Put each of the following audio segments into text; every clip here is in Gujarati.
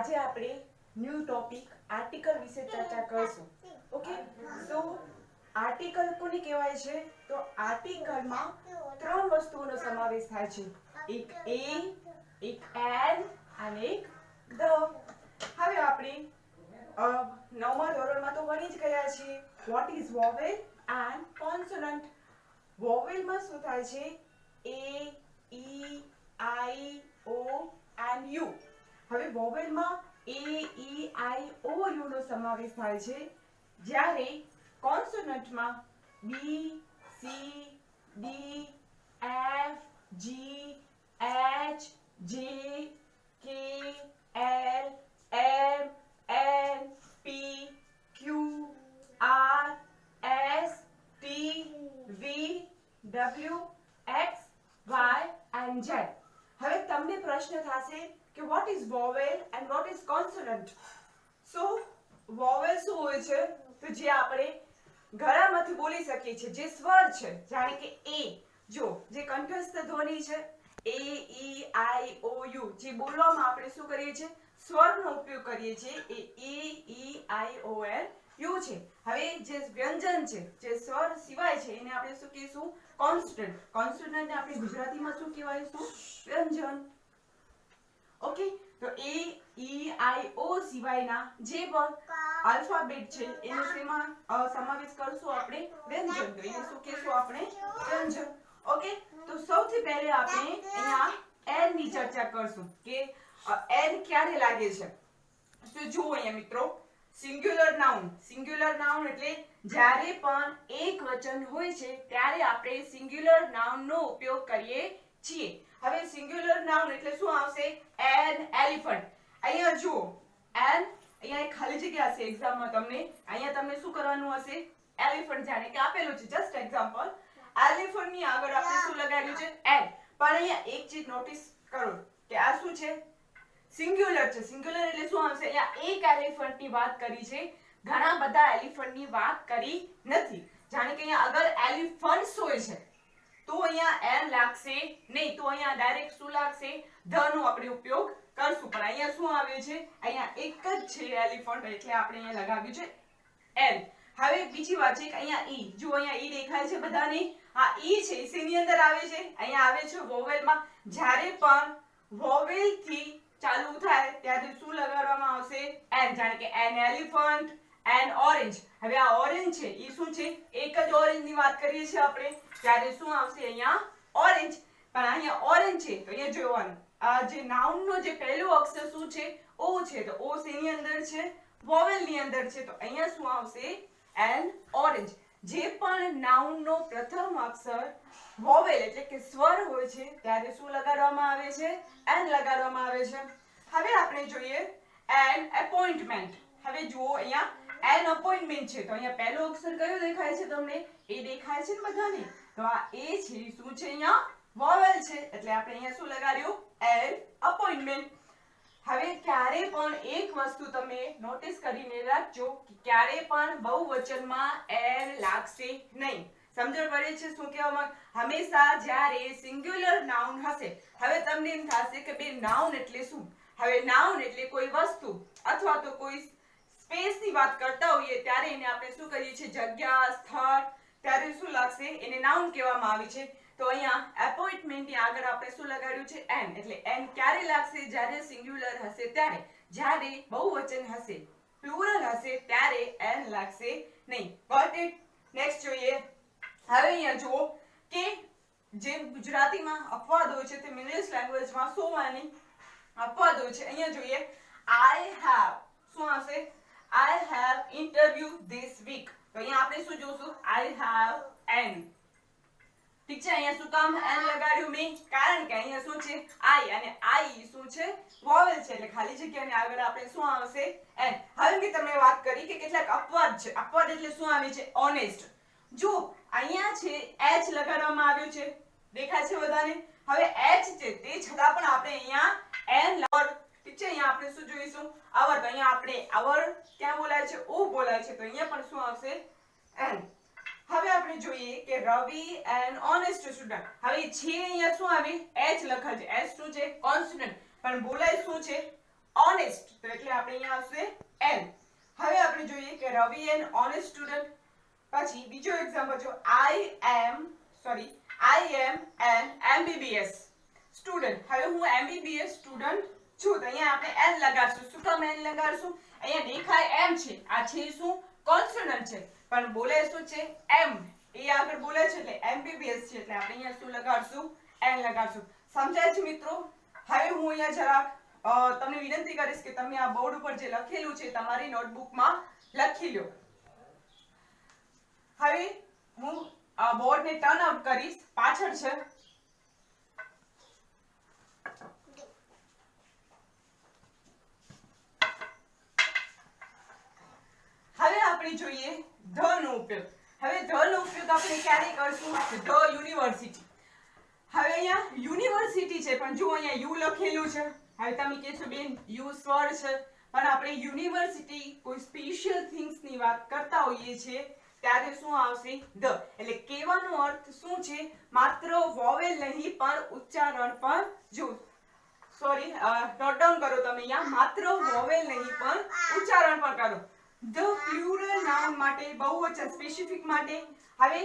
આજે આપણે ન્યૂ ટોપિક આર્ટિકલ વિશે ચર્ચા કરશું. ઓકે, સો આર્ટિકલ કોને કહેવાય છે? તો આર્ટિકલમાં ત્રણ વસ્તુઓનો સમાવેશ થાય છે, એક એ, એક એન અને એક ધ. હવે આપણે નવમા ધોરણમાં તો ભણી જ ગયા છીએ what is vowel and consonant. વોવેલમાં શું થાય છે? એ, ઈ, આઈ, ઓ એન્ડ યુ. હવે વોવેલમાં એ, ઈ, આઈ, ઓ, યુ નો સમાવેશ થાય છે, જ્યારે કોન્સોનન્ટમાં B, C, D, F, G, H, J, K, L, M, N, P, Q, R, S, T, V, W, X, Y and Z. હવે તમને પ્રશ્ન થશે કે what is vowel and what is consonant? So vowel શું હોય છે? તો જે આપણે ગળામાંથી બોલી શકીએ છીએ, જે સ્વર છે, જાણે કે એ, જો જે કંઠસ્થ ધ્વનિ છે, એ, ઈ, આઈ, ઓ, યુ, જે બોલવામાં આપણે શું કરીએ છીએ? સ્વરનો ઉપયોગ કરીએ છીએ, એ એ, ઈ, આઈ, ઓ, એન, યુ છે. હવે જે વ્યંજન છે, જે સ્વર સિવાય છે, એને આપણે શું કહીશું? કોન્સ્ટન્ટ. કોન્સ્ટન્ટને આપણે ગુજરાતીમાં શું કહેવાયશું? વ્યંજન. ઓકે, તો એ, ઈ, આઈ, ઓ સિવાયના જે પણ આલ્ફાબેટ છે એનો શેમાં સમાવેશ કરશું? આપણે વ્યંજન. તો એને શું કહેશું? આપણે વ્યંજન. ઓકે, તો સૌથી પહેલા આપણે અહીંયા એન ની ચર્ચા કરશું કે એન ક્યારે લાગે છે. તો જુઓ અહીંયા મિત્રો, સિંગ્યુલર નાઉન. સિંગ્યુલર નાઉન એટલે જ્યારે પણ એક વચન હોય છે ત્યારે આપણે સિંગ્યુલર નાઉન નો ઉપયોગ કરીએ છીએ. હવે સિંગ્યુલર નાઉન એટલે શું આવશે? An elephant. અહીંયા જુઓ, એન, અહીંયા એક ખાલી જગ્યા હશે એક્ઝામમાં તમને. અહીંયા તમને શું કરવાનું હશે? એલિફન્ટ, જાણે કે આપેલું છે, જસ્ટ એક્ઝામ્પલ. એલિફન્ટ ની આગળ આપણે શું લગાવ્યું છે? એન. પણ અહીંયા એક ચીજ નોટિસ કરો કે આ શું છે? સિંગ્યુલર છે. સિંગ્યુલર એટલે શું આવશે? અહીંયા એક એલિફન્ટ ની વાત કરી છે, ઘણા બધા એલિફન્ટ ની વાત કરી નથી. જાણે કે અહીંયા અગર એલિફન્ટ્સ હોય છે તો અહીંયા એન લાગશે નહીં, તો અહીંયા ડાયરેક્ટ શું લાગશે? ધ નો આપણે ઉપયોગ કરશું. પણ અહીંયા શું આવ્યું છે? અહીંયા એક જ છે એલિફન્ટ, એટલે આપણે અહીંયા લગાવ્યું છે એન. હવે બીજી વાત છે કે અહીંયા ઈ, જો અહીંયા ઈ દેખાય છે બધાને? આ ઈ છે, શેની અંદર આવે છે? અહીંયા આવે છે વોવેલમાં. જ્યારે પણ વોવેલ થી ચાલુ થાય ત્યારે શું લગાડવામાં આવશે? એન. જાણે કે એન એલિફન્ટ, એન ઓરેન્જ. હવે આ ઓરેન્જ છે, એ શું છે? એક જ ઓરેન્જ ની વાત કરીએ છીએ આપણે, ત્યારે શું આવશે? અહીંયા ઓરેન્જ. પણ અહીંયા ઓરેન્જ છે તો અહીંયા જોવાનું, આ જે નાઉન નો જે પહેલો અક્ષર શું છે? ઓ છે. તો ઓ શેની અંદર છે? વોવેલ ની અંદર છે. તો અહીંયા શું આવશે? N orange. જે પણ નાઉન નો પ્રથમ અક્ષર વોવેલ એટલે કે સ્વર હોય છે ત્યારે શું લગાડવામાં આવે છે? એન લગાડવામાં આવે છે. હવે આપણે જોઈએ એન એપોઇન્ટમેન્ટ. હવે જુઓ અહીંયા એન અપોઇન્ટમેન્ટ છે, તો અહીંયા પહેલો અક્ષર કયો દેખાય છે તમને? એ દેખાય છે ને બધાને? તો આ એ છે, શું છે? અહીંયા વોવેલ છે, એટલે આપણે અહીંયા શું લગાડ્યું? N appointment. હવે ક્યારે પણ એક વસ્તુ તમે નોટિસ કરીને રાખજો કે ક્યારે પણ બહુવચનમાં એન લાગશે નહીં. સમજણ પડે છે શું કહેવામાં? હંમેશા જ્યારે સિંગ્યુલર નાઉન હશે. હવે તમને એમ થશે કે બે નાઉન એટલે શું? હવે નાઉન એટલે કોઈ વસ્તુ અથવા તો કોઈ સ્પેસ ની વાત કરતા હોઈએ ત્યારે એને આપણે શું કહીએ છીએ? જગ્યા, સ્થળ. ત્યારે શું લાગશે? એને નાઉન કહેવામાં આવે છે. તો અહીંયા એપોઇન્ટમેન્ટ ની આગળ આપણે શું લગાડ્યું છે? એન. એટલે એન ક્યારે લાગશે? જ્યારે સિંગ્યુલર હશે ત્યારે. જ્યારે બહુવચન હશે, પ્લુરલ હશે, ત્યારે એન લાગશે નહીં. Got it? નેક્સ્ટ જોઈએ. હવે અહીંયા જુઓ કે જે ગુજરાતીમાં અપવાદ હોય છે તે ઇંગ્લિશ લેંગ્વેજમાં શું આની અપવાદ હોય છે. અહીંયા જોઈએ આઈ હેવ. શું આવશે? I have interview this week. તો અહીંયા આપણે શું જોશું? I have an. ઠીક છે? અહીંયા શું કામ એન લગાડ્યું મેં? કારણ કે અહીંયા શું છે? આઈ, અને આઈ શું છે? વોવેલ છે, એટલે ખાલી જગ્યાની આગળ આપણે શું આવશે? એન. હવે મેં તમને વાત કરી કે કેટલાક અપવાદ છે. અપવાદ એટલે શું આવે છે? ઓનેસ્ટ. જો અહીંયા છે એચ લગાડવામાં આવ્યું છે, દેખાય છે બધાને? હવે એચ છે તે છતાં પણ આપણે અહીંયા એન લગાડ. ઠીક છે? અહીંયા આપણે શું જોઈશું? અવર. તો અહીંયા આપણે અવર ક્યાં બોલાય છે? ઓ બોલાય છે, તો અહીંયા પણ શું આવશે? એન. હવે આપણે જોઈએ કે રવિ એન ઓનેસ્ટ સ્ટુડન્ટ. હવે છે અહીંયા શું આવે? એચ લખાય છે. એચ શું છે? કોન્સ્ટન્ટ. પણ બોલાય શું છે? ઓનેસ્ટ, તો એટલે આપણે અહીંયા આવશે એન. હવે આપણે જોઈએ કે રવિ એન ઓનેસ્ટ સ્ટુડન્ટ. પછી બીજો એક્ઝામ્પલ જો આઈ એમ એન એમબીબીએસ સ્ટુડન્ટ. હવે હું એમબીબીએસ સ્ટુડન્ટ છું, તો અહીંયા આપણે એન લગાડશું. શું કામ એન લગાડશું? અહીંયા દેખાય એમ છે, આ છે શું? કોન્સોનન્ટ છે, પણ બોલે શું છે? એમ. એ આગળ બોલે છે એટલે એમબીબીએસ છે, એટલે આપણે અહીંયા શું લગાડશું? એન લગાડશું. સમજાય છે મિત્રો? હવે હું અહીંયા જરાક તમને વિનંતી કરીશ કે તમે આ બોર્ડ ઉપર જે લખેલું છે તમારી નોટબુકમાં લખી લો. હવે હું આ બોર્ડને ટર્ન આઉટ કરીશ, પાછળ છે. હવે આપણે જોઈએ ધ નો ઉપયોગ. હવે ધ નો ઉપયોગ આપણે ક્યારે કરશું? The university. હવે અહીંયા યુનિવર્સિટી છે, પણ જો અહીંયા યુ લખેલું છે. હવે તમે કહેશો બેન યુ સ્વર છે, પણ આપણે યુનિવર્સિટી કોઈ સ્પેશિયલ થિંગ્સ ની વાત કરતા હોઈએ છીએ ત્યારે શું આવશે? ધ. એટલે કહેવાનો અર્થ શું છે? માત્ર વોવેલ નહીં પણ ઉચ્ચારણ પણ જો સોરી નોટ ડાઉન કરો તમે અહીંયા, માત્ર વોવેલ નહીં પણ ઉચ્ચારણ પણ કરો. ધ પ્લુરલ નાઉન માટે, બહુવચન સ્પેસિફિક માટે. હવે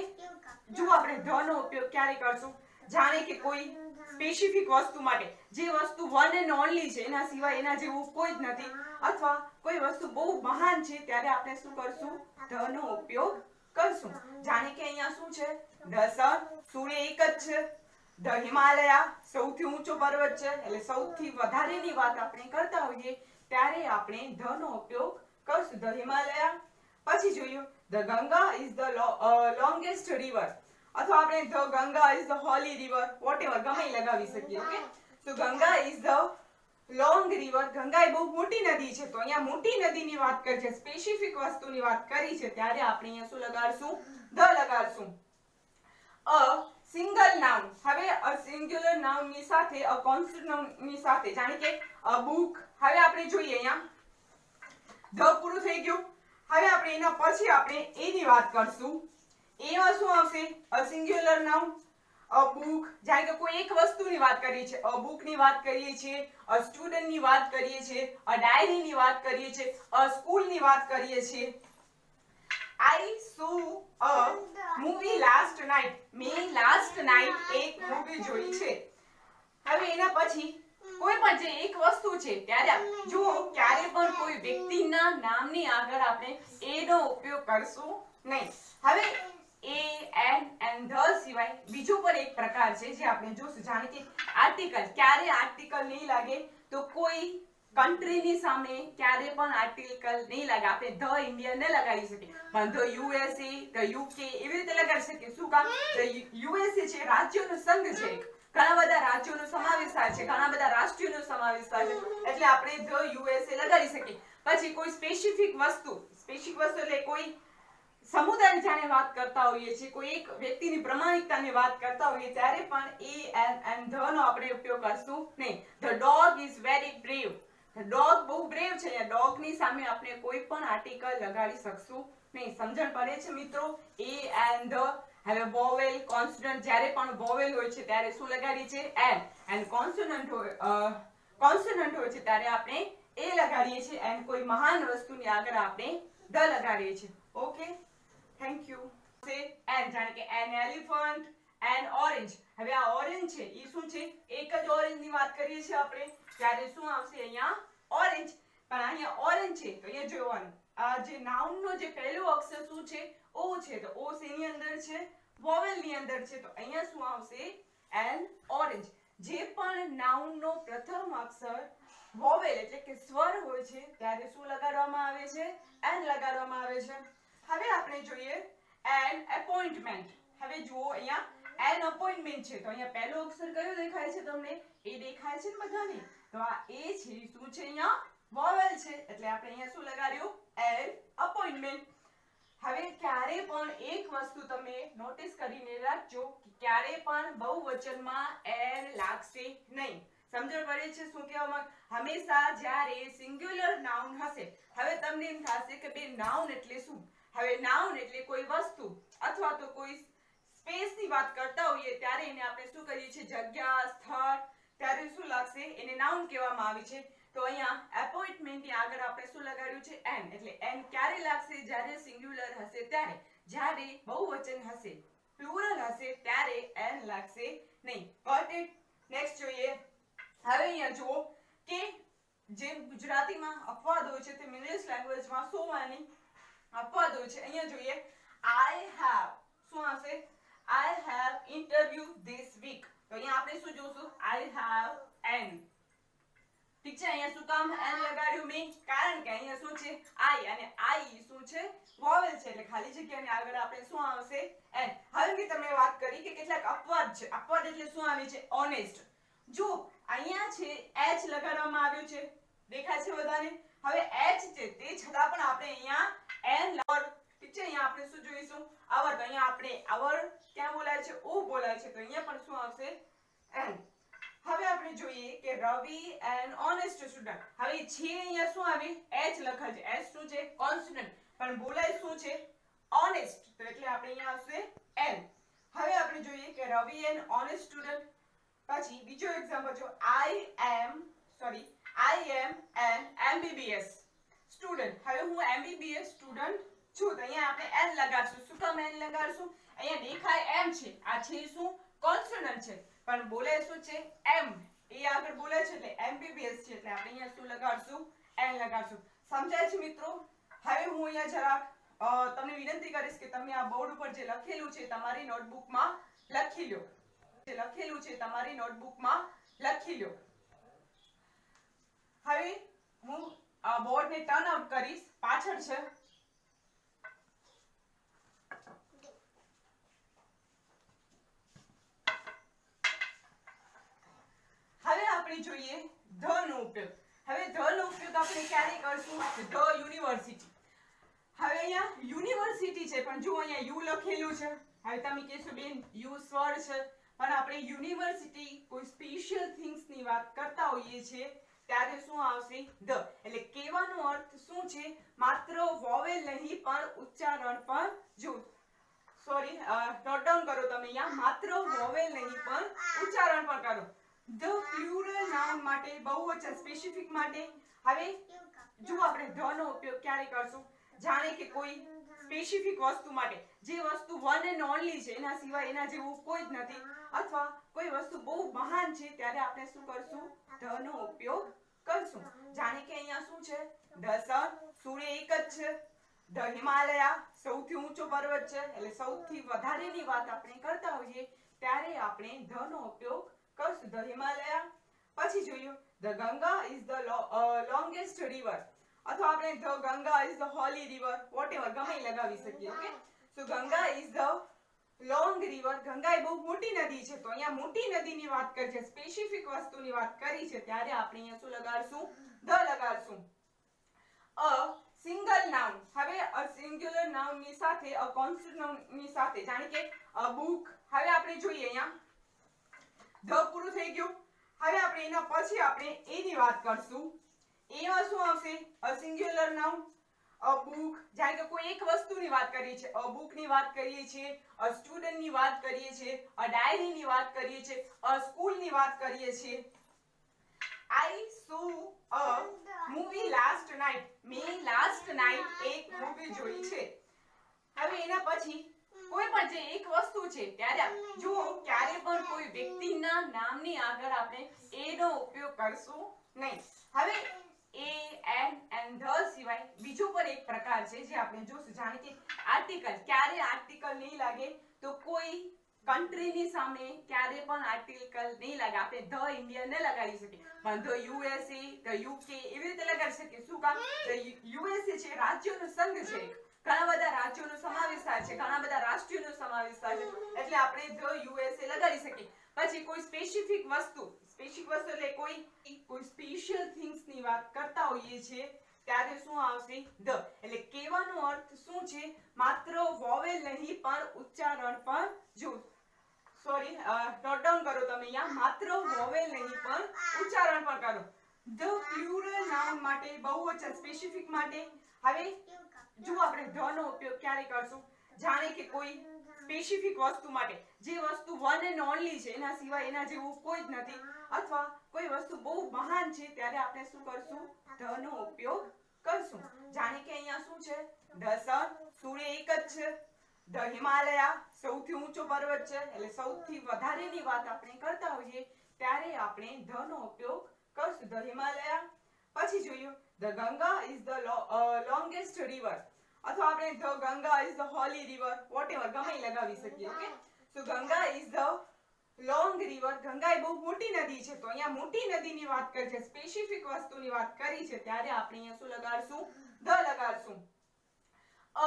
જો આપણે ધ નો ઉપયોગ ક્યારે કરશું? જાણે કે કોઈ સ્પેસિફિક વસ્તુ માટે, જે વસ્તુ વન એન્ડ ઓન્લી છે, એના સિવાય એના જેવું કોઈ જ નથી, અથવા કોઈ વસ્તુ બહુ મહાન છે, ત્યારે આપણે શું કરશું? ધ નો ઉપયોગ કરશું. જાણે કે અહીંયા શું છે? ધ સન, સૂર્ય એક જ છે. ધ હિમાલયા, સૌથી ઊંચો પર્વત છે, એટલે સૌથી વધારેની વાત આપણે કરતા હોઈએ ત્યારે આપણે ધ નો ઉપયોગ કરશું. ધ હિમાલયા. પછી જોયું the Ganga is the longest river, અથવા આપણે the Ganga is the holy river, whatever ગમે લગાવી શકીએ. Okay, so Ganga is the long river. Ganga એ બહુ મોટી નદી છે, તો અહીંયા મોટી નદીની વાત કરી છે, સ્પેસિફિક વસ્તુની વાત કરી છે, ત્યારે આપણે અહીંયા શું લગાડશું? ધ લગાડશું. A single noun. હવે અ સિંગ્યુલર નાઉન ની સાથે અ કોન્સ્ટન્ટ ની સાથે, જાણે કે અ બુક. હવે આપણે જોઈએ અહીંયા ધ પૂરું થઈ ગયું. હવે આપણે એના પછી આપણે એની વાત કરશું. એમાં શું આવશે? અ સિંગ્યુલર નાઉન. અ બુક, જાણે કે કોઈ એક વસ્તુની વાત કરીએ છીએ, અ બુક ની વાત કરીએ છીએ, અ સ્ટુડન્ટ ની વાત કરીએ છીએ, અ ડાયરી ની વાત કરીએ છીએ, અ સ્કૂલ ની વાત કરીએ છીએ. I saw a movie last night. મેં લાસ્ટ નાઇટ એક મૂવી જોઈ છે. હવે એના પછી કોઈ પણ જે એક વસ્તુ છે ત્યારે જો ક્યારે પણ કોઈ વ્યક્તિના નામની આગળ આપણે એ નો ઉપયોગ કરશું નહીં. હવે એ એન એન્ડ ધ સિવાય બીજો પણ એક પ્રકાર છે જે આપણે જોશું. જાણે કે આર્ટિકલ. ક્યારે આર્ટિકલ નહીં લાગે? તો કોઈ કન્ટ્રીની સામે ક્યારે પણ આર્ટિકલ નહીં લાગે. આપણે ધ ઇન્ડિયા ને લગાડી શકીએ, પણ ધ યુએસએ, ધ યુકે એવી રીતે લગાડી શકીએ. શું કામ? યુએસએ છે રાજ્યોનો સંઘ છે, ઘણા બધા રાજ્યોનો સમાવેશ થાય છે, ઘણા બધા રાષ્ટ્રોનો સમાવેશ થાય છે, એટલે આપણે ધ યુએસએ લગાડી શકીએ. પછી કોઈ સ્પેસિફિક વસ્તુ એટલે કોઈ સમુદાય જાણે વાત કરતા હોઈએ છીએ, કોઈ એક વ્યક્તિની પ્રમાણિકતાની વાત કરતા હોઈએ ત્યારે પણ એ એન્ડ ધ નો આપણે ઉપયોગ કરશું નહીં. The dog is very brave. Dog બહુ બ્રેવ છે, ડોગ ની સામે આપણે કોઈ પણ આર્ટિકલ લગાડી શકશું નહીં. સમજણ પડે છે મિત્રો? એ એન્ડ ધ. હવે વોવેલ, કોન્સોનન્ટ, જ્યારે પણ વોવેલ હોય છે ત્યારે શું લગાડીએ છીએ? એન. એન્ડ કોન્સોનન્ટ હોય છે ત્યારે આપણે એ લગાડીએ છીએ. એન્ડ કોઈ મહાન વસ્તુની આગળ આપણે ધ લગાડીએ છીએ. Okay, thank you. એન, જાણે કે એન એલિફન્ટ, એન ઓરેન્જ. હવે આ ઓરેન્જ છે એ શું છે? એક જ ઓરેન્જ ની વાત કરીએ છીએ આપણે ત્યારે શું આવશે? અહીંયા ઓરેન્જ. પણ અહીંયા ઓરેન્જ છે તો અહીંયા જોવાનું આ જે નાઉન નો જે પહેલો અક્ષર શું છે? ઓ છે, તો ઓ શેની અંદર છે? વોવેલ ની અંદર છે, તો અહીંયા શું આવશે? N orange. જે પણ નાઉન નો પ્રથમ અક્ષર વોવેલ એટલે કે સ્વર હોય છે ત્યારે શું લગાડવામાં આવે છે? એન લગાડવામાં આવે છે. હવે આપણે જોઈએ એન એપોઇન્ટમેન્ટ. હવે જુઓ અહીંયા એન અપોઇન્ટમેન્ટ છે, તો અહીંયા પહેલો અક્ષર કયો દેખાય છે તમને? એ દેખાય છે ને બધાને? તો આ એ છે શું છે? અહીંયા વોવેલ છે, એટલે આપણે અહીંયા શું લગાડ્યું? N appointment. હવે ક્યારે પણ એક વસ્તુ તમે નોટિસ કરીને રાખજો કે ક્યારે પણ બહુવચનમાં એન લાગશે નહીં. સમજણ પડે છે શું કહેવામાં? હંમેશા જ્યારે સિંગ્યુલર નાઉન હશે. હવે તમને એમ થશે કે બે નાઉન એટલે શું? હવે નાઉન એટલે કોઈ વસ્તુ અથવા તો કોઈ સ્પેસ ની વાત કરતા હોઈએ ત્યારે એને આપણે શું કહીએ છીએ? જગ્યા, સ્થળ. ત્યારે શું લાગશે? એને નાઉન કહેવામાં આવે છે. તો અહીંયા એપોઇન્ટમેન્ટ ની આગળ આપણે શું લગાડ્યું છે એન, એટલે એન ક્યારે લાગશે? જ્યારે સિંગ્યુલર હશે ત્યારે. જ્યારે બહુવચન હશે, પ્લુરલ હશે ત્યારે એન લાગશે નહીં. Got it? નેક્સ્ટ જોઈએ. હવે અહીંયા જુઓ કે જે ગુજરાતીમાં અપવાદ હોય છે તે ઇંગ્લિશ લેંગ્વેજમાં શું માની અપવાદ હોય છે. અહીંયા જોઈએ આઈ હેવ, શું આવશે? I have interview this week. તો અહીંયા આપણે શું જોશું? I have an. ઠીક છે? અહીંયા શું કામ એન લગાડ્યું મેં? કારણ કે અહીંયા શું છે? આઈ, અને આઈ શું છે? વોવેલ છે, એટલે ખાલી જગ્યાની આગળ આપણે શું આવશે? એન. હવે મેં તમને વાત કરી કે કેટલાક અપવાદ છે. અપવાદ એટલે શું આવે છે? ઓનેસ્ટ. જો અહીંયા છે એચ લગાડવામાં આવ્યું છે, દેખાય છે બધાને? હવે એચ છે તે છતાં પણ આપણે અહીંયા એન લવર. ઠીક છે? અહીંયા આપણે શું જોઈશું? અવર. તો અહીંયા આપણે અવર ક્યાં બોલાય છે? ઓ બોલાય છે, તો અહીંયા પણ શું આવશે? એન. હવે આપણે જોઈએ કે રવિ એન ઓનેસ્ટ સ્ટુડન્ટ. હવે છે અહીંયા શું આવે? એચ લખેલ છે. એચ શું છે? કોન્સ્ટન્ટ, પણ બોલાય શું છે? ઓનેસ્ટ. તો એટલે આપણે અહીંયા આવશે એન. હવે આપણે જોઈએ કે રવિ એન ઓનેસ્ટ સ્ટુડન્ટ. પછી બીજો એક્ઝામ્પલ જો આઈ એમ એન એમબીબીએસ સ્ટુડન્ટ. હવે હું એમબીબીએસ સ્ટુડન્ટ છું, તો અહીંયા આપણે એન લગાડશું. શું કામ એન લગાડશું? અહીંયા દેખાય એમ છે, આ છે શું? કોન્સોનન્ટ છે, પણ બોલે શું છે? એમ. એ આગળ બોલે છે એટલે એમબીબીએસ છે, એટલે આપણે અહીંયા શું લગાડશું? એન લગાડશું. સમજાય છે મિત્રો? હવે હું અહીંયા જરાક તમને વિનંતી કરીશ કે તમે આ બોર્ડ ઉપર જે લખેલું છે તમારી નોટબુકમાં લખી લો. જે લખેલું છે તમારી નોટબુકમાં લખી લો. હવે હું આ બોર્ડને ટર્ન આઉટ કરીશ, પાછળ છે. હવે આપણે જોઈએ ધ નો ઉપયોગ. હવે ધ નો ઉપયોગ આપણે ક્યારે કરશું? The university. હવે અહીંયા યુનિવર્સિટી છે, પણ જો અહીંયા યુ લખેલું છે. હવે તમે કહેશો બેન યુ સ્વર છે, પણ આપણે યુનિવર્સિટી કોઈ સ્પેશિયલ થિંગ્સ ની વાત કરતા હોઈએ છીએ ત્યારે શું આવશે? ધ. એટલે કહેવાનો અર્થ શું છે? માત્ર વોવેલ નહીં પણ ઉચ્ચારણ પણ. જો સોરી, નોટ ડાઉન કરો તમે અહીંયા. માત્ર વોવેલ નહીં પણ ઉચ્ચારણ પણ કરો. ધ પ્લુરલ નાઉન માટે, બહુવચન સ્પેસિફિક માટે. હવે જો આપણે ધ નો ઉપયોગ ક્યારે કરશું? જાણે કે કોઈ સ્પેસિફિક વસ્તુ માટે, જે વસ્તુ વન એન્ડ ઓન્લી છે, એના સિવાય એના જેવું કોઈ જ નથી, અથવા કોઈ વસ્તુ બહુ મહાન છે, ત્યારે આપણે શું કરશું? ધ નો ઉપયોગ કરશું. જાણે કે અહીંયા શું છે? ધ સન, સૂર્ય એક જ છે. ધ હિમાલયા, સૌથી ઊંચો પર્વત છે, એટલે સૌથી વધારેની વાત આપણે કરતા હોઈએ ત્યારે આપણે ધ નો ઉપયોગ કરશું. ધ હિમાલયા. પછી જોયું the Ganga is the longest river, અથવા આપણે the Ganga is the holy river, whatever ગમે લગાવી શકીએ. Okay, so Ganga is the long river. Ganga એ બહુ મોટી નદી છે, તો અહીંયા મોટી નદીની વાત કરી છે, સ્પેસિફિક વસ્તુની વાત કરી છે, ત્યારે આપણે અહીંયા શું લગાડશું? ધ લગાડશું. A single noun. હવે અ સિંગ્યુલર નાઉન ની સાથે અ કોન્સ્ટન્ટ નાઉન ની સાથે, જાણે કે અ બુક. હવે આપણે જોઈએ અહીંયા ધ પૂરું થઈ ગયું. હવે આપણે એના પછી આપણે એની વાત કરશું. એમાં શું આવશે? અ સિંગ્યુલર નાઉન. અ બુક, જાણે કે કોઈ એક વસ્તુની વાત કરીએ છીએ, અ બુક ની વાત કરીએ છીએ, અ સ્ટુડન્ટ ની વાત કરીએ છીએ, અ ડાયરી ની વાત કરીએ છીએ, અ સ્કૂલ ની વાત કરીએ છીએ. I saw a movie last night. મેં લાસ્ટ નાઈટ એક મૂવી જોઈ છે. હવે એના પછી કોઈ પણ જે એક વસ્તુ છે, ત્યારે જો ક્યારે પણ કોઈ વ્યક્તિના નામની આગળ આપણે એ નો ઉપયોગ કરશું નહીં. હવે એ, એન એન્ડ ધ સિવાય બીજો પણ એક પ્રકાર છે જે આપણે જોશું. જાણે કે આર્ટિકલ. ક્યારે આર્ટિકલ નહીં લાગે? તો કોઈ કન્ટ્રીની સામે ક્યારે પણ આર્ટિકલ નહીં લાગે. આપણે ધ ઇન્ડિયા ન લગાડી શકીએ, પણ ધ યુએસએ, ધ યુકે એવી રીતે લગાડી શકીએ. શું કામ? યુએસએ છે રાજ્યોનો સંઘ છે, ઘણા બધા રાજ્યોનો સમાવેશ થાય છે, ઘણા બધા રાષ્ટ્રોનો સમાવેશ થાય છે, એટલે આપણે ધ યુએસએ લગાડી શકીએ. પછી કોઈ સ્પેસિફિક વસ્તુ એટલે કોઈ સ્પેશિયલ થિંગ્સ ની વાત કરતા હોઈએ છીએ ત્યારે શું આવશે? ધ. એટલે કહેવાનો અર્થ શું છે? માત્ર વોવેલ નહીં પણ ઉચ્ચારણ પણ. જો સોરી, નોટ ડાઉન કરો તમે અહીંયા. માત્ર વોવેલ નહીં પણ ઉચ્ચારણ પણ કરો. ધ પ્લુરલ નાઉન માટે, બહુવચન સ્પેસિફિક માટે. હવે જો આપણે ધ નો ઉપયોગ ક્યારે કરશું? જાણે કે કોઈ સ્પેસિફિક વસ્તુ માટે જે વસ્તુ વન એન્ડ ઓનલી છે, એના સિવાય એના જેવું કોઈ જ નથી, અથવા કોઈ વસ્તુ બહુ મહાન છે, ત્યારે આપણે શું કરશું? ધ નો ઉપયોગ કરશું. જાણે કે અહીંયા શું છે? ધ સન, સૂર્ય એક જ છે. ધ હિમાલયા, સૌથી ઊંચો પર્વત છે, એટલે સૌથી વધારેની વાત આપણે કરતા હોઈએ ત્યારે આપણે ધ નો ઉપયોગ કરશું. ધ હિમાલયા. પછી જોયું the Ganga is the longest river, અથવા આપણે the Ganga is the holy river, whatever ગમે લગાવી શકીએ. Okay, so Ganga is the long river. Ganga એ બહુ મોટી નદી છે, તો અહીંયા મોટી નદીની વાત કરી છે, સ્પેસિફિક વસ્તુની વાત કરી છે, ત્યારે આપણે અહીંયા શું લગાડશું? ધ લગાડશું. અ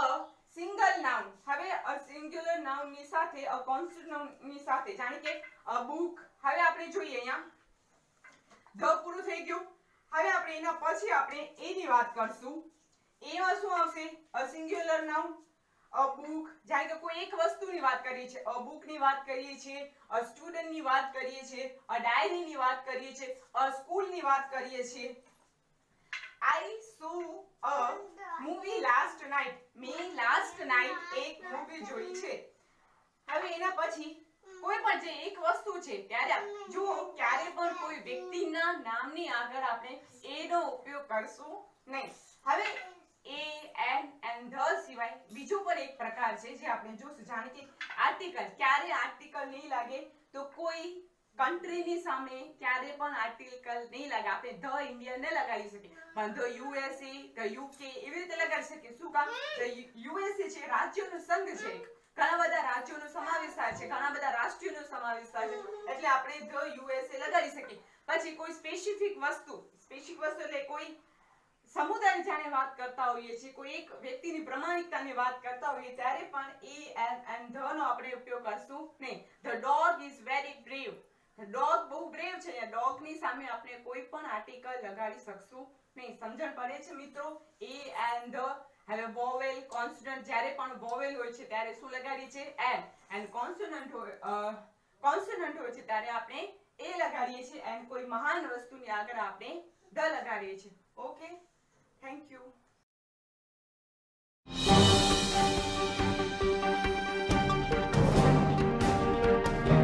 સિંગલ નાઉન, હવે અ સિંગ્યુલર નાઉન ની સાથે અ કોન્સ્ટન્ટ નાઉન ની સાથે, જાણે કે અ બુક. હવે આપણે જોઈએ અહીંયા ધ પૂરું થઈ ગયું. હવે આપણે એના પછી આપણે એની વાત કરશું. એમાં શું આવશે? અ સિંગ્યુલર નાઉન, અ બુક. જાણે કે કોઈ એક વસ્તુની વાત કરીએ છીએ, અ બુક ની વાત કરીએ છીએ, અ સ્ટુડન્ટ ની વાત કરીએ છીએ, અ ડાયરી ની વાત કરીએ છીએ, અ સ્કૂલ ની વાત કરીએ છીએ. I saw a movie last night. મેં લાસ્ટ નાઇટ એક મૂવી જોઈ છે. હવે એના પછી કોઈ પણ જે એક વસ્તુ છે, ત્યારે જો ક્યારે પણ કોઈ વ્યક્તિના નામની આગળ આપણે એ નો ઉપયોગ કરશું નહીં. હવે એ, એન એન્ડ ધ સિવાય બીજો પણ એક પ્રકાર છે જે આપણે જોશું. જાણે કે આર્ટિકલ. ક્યારે આર્ટિકલ નહીં લાગે? તો કોઈ કન્ટ્રીની સામે ક્યારે પણ આર્ટિકલ નહીં લાગે. આપણે ધ ઇન્ડિયા ન લગાડી શકીએ, પણ ધ યુએસએ, ધ યુકે એવી રીતે લગાડી શકીએ. શું કામ? યુએસએ છે રાજ્યોનો સંઘ છે, ઘણા બધા રાજ્યોનો સમાવેશ થાય છે, ઘણા બધા રાષ્ટ્રોનો સમાવેશ થાય છે, એટલે આપણે ધ યુએસએ લગાડી શકીએ. પછી કોઈ સ્પેસિફિક વસ્તુ એટલે કોઈ સમુદાય જાણે વાત કરતા હોઈએ છીએ, કોઈ એક વ્યક્તિની પ્રમાણિકતાની વાત કરતા હોઈએ, ત્યારે પણ એ એન્ડ ધ નો આપણે ઉપયોગ કરશું નહીં. The dog is very brave. Dog બહુ બ્રેવ છે, ડોગ ની સામે આપણે કોઈ પણ આર્ટિકલ લગાડી શકશું નહીં. સમજણ પડે છે મિત્રો? એ એન્ડ ધ. હવે વોવેલ, કોન્સોનન્ટ. જ્યારે પણ વોવેલ હોય છે ત્યારે શું લગાડીએ છીએ? એન. એન્ડ કોન્સોનન્ટ હોય છે ત્યારે આપણે એ લગાડીએ છીએ. એન્ડ કોઈ મહાન વસ્તુની આગળ આપણે ધ લગાડીએ છીએ. Okay, thank you.